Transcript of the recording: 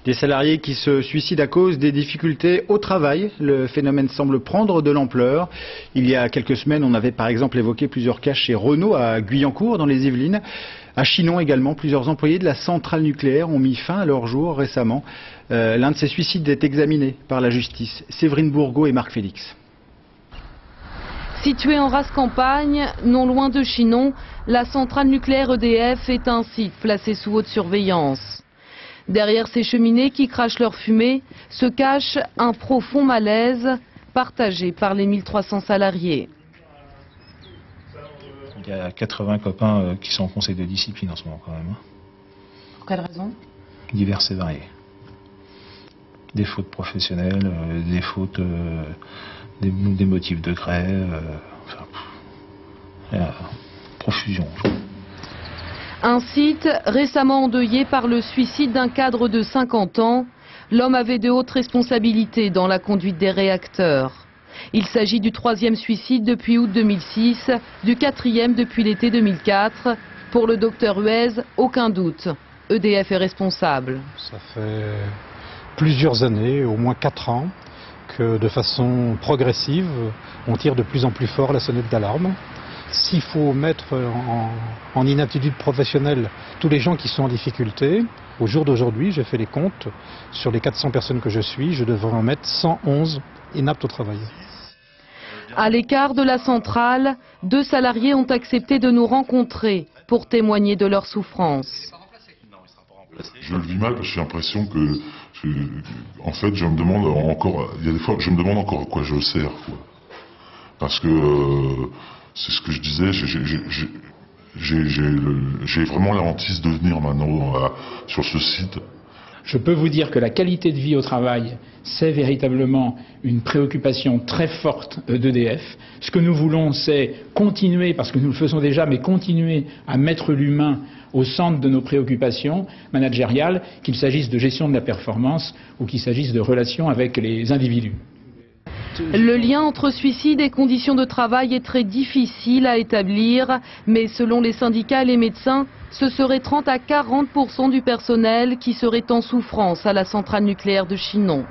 Des salariés qui se suicident à cause des difficultés au travail. Le phénomène semble prendre de l'ampleur. Il y a quelques semaines, on avait par exemple évoqué plusieurs cas chez Renault à Guyancourt dans les Yvelines. À Chinon également, plusieurs employés de la centrale nucléaire ont mis fin à leur jour récemment. L'un de ces suicides est examiné par la justice. Séverine Bourgault et Marc Félix. Située en rase campagne, non loin de Chinon, la centrale nucléaire EDF est un site placé sous haute surveillance. Derrière ces cheminées qui crachent leur fumée se cache un profond malaise partagé par les 1300 salariés. Il y a 80 copains qui sont en conseil de discipline en ce moment quand même. Pour quelle raison? Diverses et variées. Des fautes professionnelles, des fautes, des motifs de grève, profusion. Un site récemment endeuillé par le suicide d'un cadre de 50 ans. L'homme avait de hautes responsabilités dans la conduite des réacteurs. Il s'agit du 3e suicide depuis août 2006, du 4e depuis l'été 2004. Pour le docteur Huez, aucun doute, EDF est responsable. Ça fait plusieurs années, au moins 4 ans, que de façon progressive, on tire de plus en plus fort la sonnette d'alarme. S'il faut mettre en inaptitude professionnelle tous les gens qui sont en difficulté, au jour d'aujourd'hui, j'ai fait les comptes, sur les 400 personnes que je suis, je devrais en mettre 111 inaptes au travail. À l'écart de la centrale, 2 salariés ont accepté de nous rencontrer pour témoigner de leur souffrance. Je le vis mal parce que j'ai l'impression que, en fait, je me demande encore, il y a des fois, je me demande encore à quoi je sers, quoi. Parce que c'est ce que je disais, j'ai vraiment la hantise de venir maintenant sur ce site. Je peux vous dire que la qualité de vie au travail, c'est véritablement une préoccupation très forte d'EDF. Ce que nous voulons, c'est continuer, parce que nous le faisons déjà, mais continuer à mettre l'humain au centre de nos préoccupations managériales, qu'il s'agisse de gestion de la performance ou qu'il s'agisse de relations avec les individus. Le lien entre suicide et conditions de travail est très difficile à établir, mais selon les syndicats et les médecins, ce serait 30 à 40% du personnel qui serait en souffrance à la centrale nucléaire de Chinon.